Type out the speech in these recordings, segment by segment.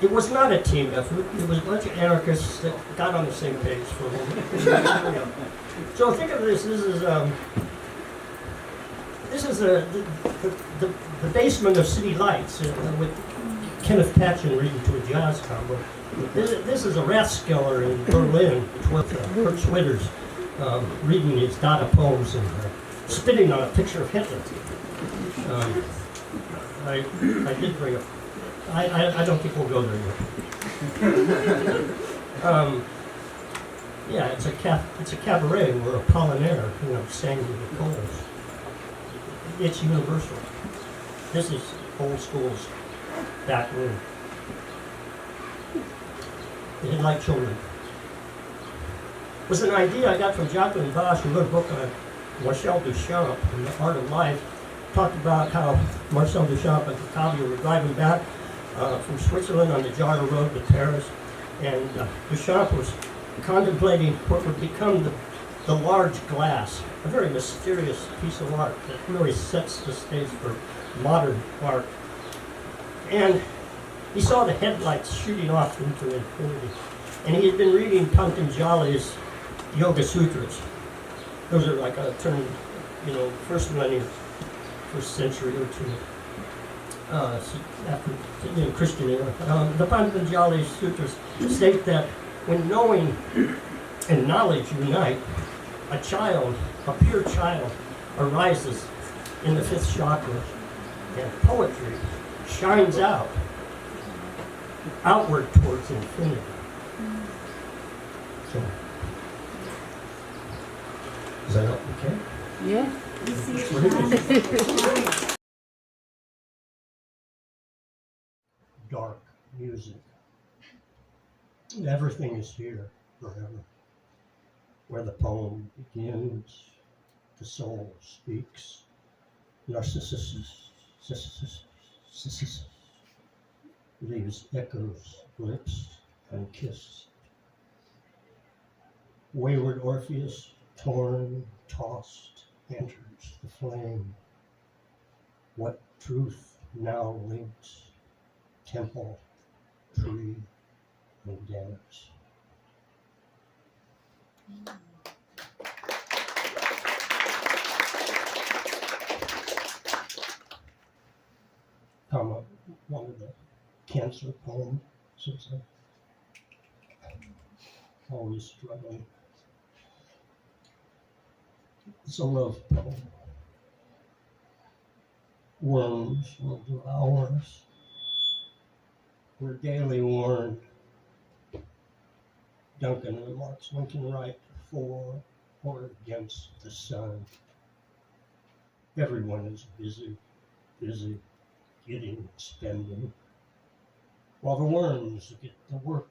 It was not a team effort. It was a bunch of anarchists that got on the same page for a moment. So think of this. This is the basement of City Lights with Kenneth Patchen reading to a jazz combo. This is a Rathskeller in Berlin with Kurt Schwitters reading his Dada poems and spitting on a picture of Hitler. I did bring up. I don't think we'll go there yet. Yeah, it's a cabaret where Apollinaire, sang with the Coles. It's universal. This is old school's back room. The Headlight-Children was an idea I got from Jacqueline Bosch, who wrote a book on Marcel Duchamp and the Art of Life. Talked about how Marcel Duchamp and Octavia were driving back from Switzerland on the Jara Road to Paris, and Duchamp was contemplating what would become the large glass, a very mysterious piece of art that really sets the stage for modern art. And he saw the headlights shooting off into infinity, and he had been reading Patanjali's Yoga Sutras. Those are like a turn, first millennium, first century or two. After the Christian era. The Patanjali Sutras state that when knowing and knowledge unite, a pure child, arises in the fifth chakra, and poetry shines outward towards infinity. So, is that okay? Yeah. Dark music. Everything is here forever. Where the poem begins, the soul speaks. Narcissus leaves echoes, lips, and kiss. Wayward Orpheus, torn, tossed, enters the flame. What truth now links temple, tree, and dance? One of the cancer poems, since I'm always struggling. It's a love poem. Worms will devour us. We're daily warned. Duncan remarks one can write for or against the sun. Everyone is busy, getting, spending, while the worms get the work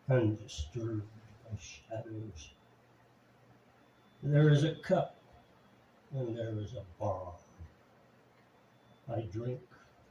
done, undisturbed by shadows. There is a cup and there is a bomb. I drink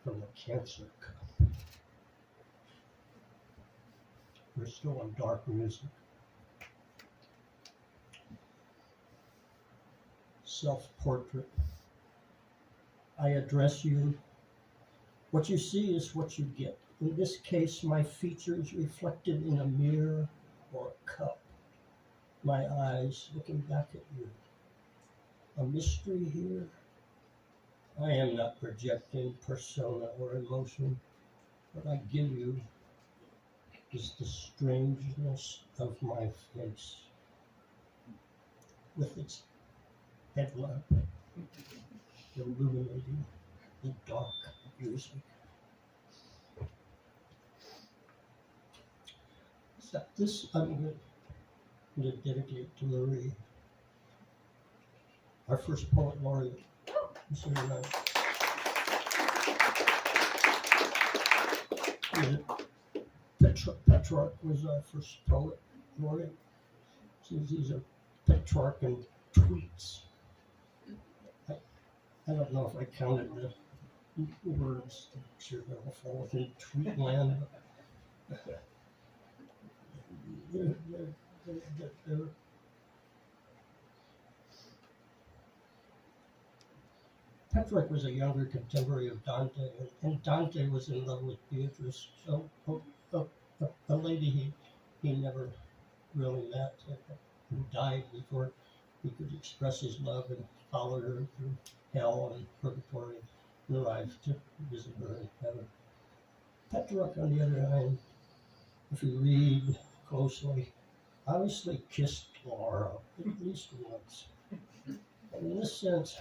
from a cancer cup. We're still on dark music. Self-portrait. I address you. What you see is what you get. In this case, my features reflected in a mirror or a cup. My eyes looking back at you. A mystery here. I am not projecting persona or emotion. What I give you is the strangeness of my face, with its headlamp illuminating the dark music. This I'm going to dedicate to Marie, our first poet laureate. Petrarch was our first poet laureate. These are Petrarchan tweets. I don't know if I counted the words that sure they'll fall within tweet land. Petrarch was a younger contemporary of Dante, and Dante was in love with Beatrice, so a lady he never really met, who died before he could express his love, and followed her through hell and purgatory and arrived to visit her in heaven. Petrarch, on the other hand, if you read closely, obviously kissed Laura at least once. And in this sense,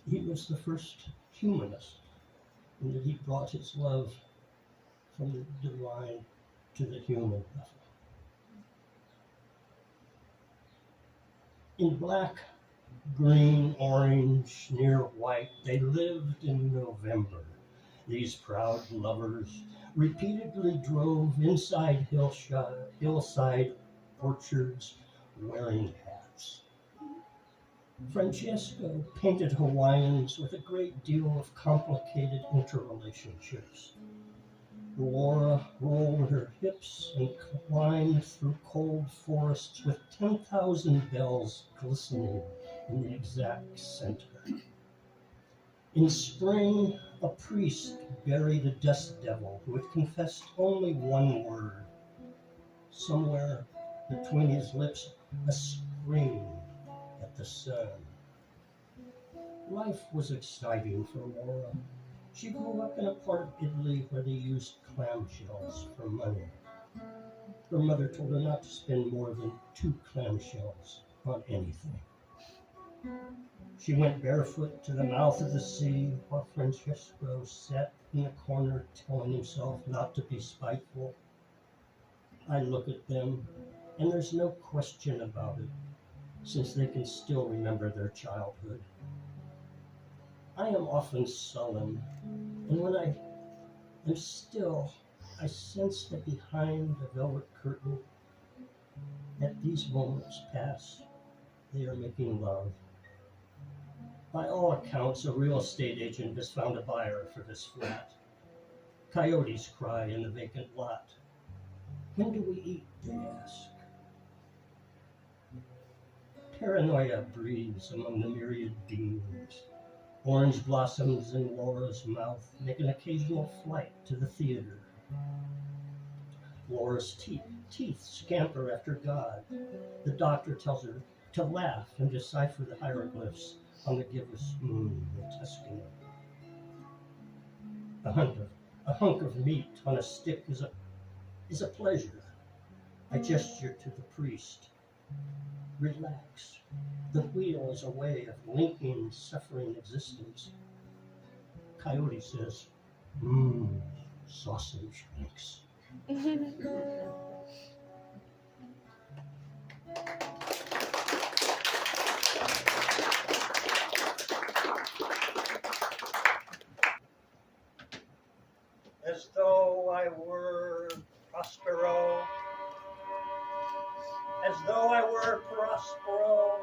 he was the first humanist, in that he brought his love from the divine to the human level. In black, green, orange, near white, they lived in November. These proud lovers repeatedly drove inside hillside orchards wearing hats. Francesco painted Hawaiians with a great deal of complicated interrelationships. Laura rolled her hips and climbed through cold forests with 10,000 bells glistening in the exact center. In spring, a priest buried a dust devil who had confessed only one word. Somewhere between his lips, a scream at the sun. Life was exciting for Laura. She grew up in a part of Italy where they used clamshells for money. Her mother told her not to spend more than 2 clamshells on anything. She went barefoot to the mouth of the sea while Francesco sat in the corner telling himself not to be spiteful. I look at them, and there's no question about it, since they can still remember their childhood. I am often sullen, and when I am still, I sense that behind the velvet curtain, at these moments pass, they are making love. By all accounts, a real estate agent has found a buyer for this flat. Coyotes cry in the vacant lot. When do we eat, they ask. Paranoia breathes among the myriad beans. Orange blossoms in Laura's mouth make an occasional flight to the theater. Laura's teeth scamper after God. The doctor tells her to laugh and decipher the hieroglyphs on the gibbous moon in Tuscany. A hunk of meat on a stick is a pleasure. I gesture to the priest. Relax. The wheel is a way of linking suffering existence. Coyote says, sausage links. As though I were Prospero, as though I were Prospero,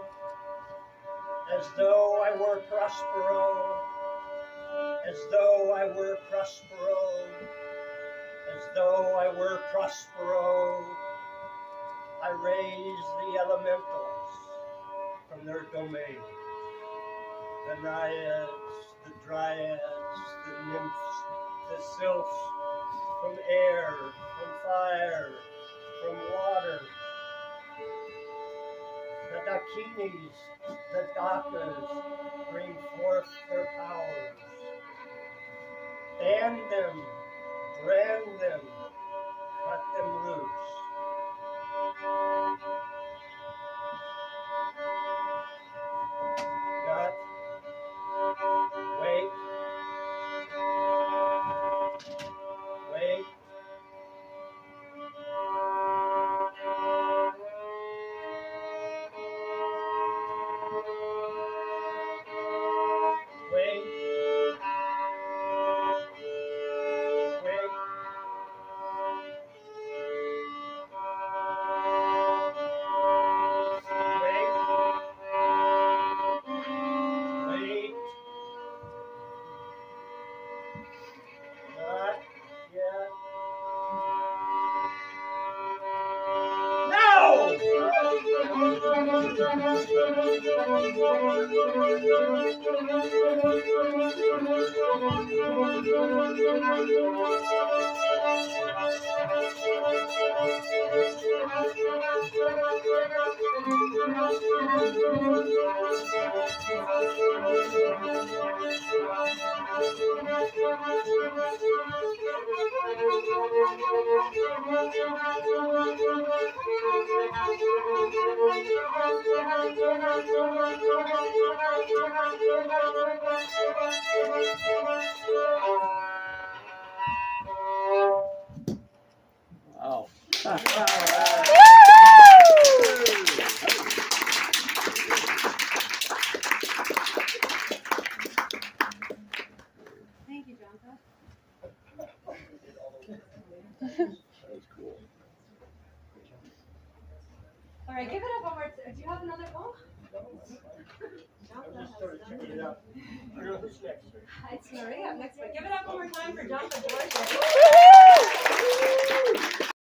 as though I were Prospero, as though I were Prospero, as though I were Prospero, I raise the elementals from their domain, the naiads, the dryads, the nymphs, the sylphs, from air, from fire, from water, the dakinis, the dakas, bring forth their powers. Ban them, brand them, cut them loose. Gut, wait, wait. Wow. Thank you, Jampa. That was cool. All right, give it up one more. Do you have another phone? I just started checking it out. I don't know who's next. It's Maria up next, but give it up one more time for Jampa Dorje.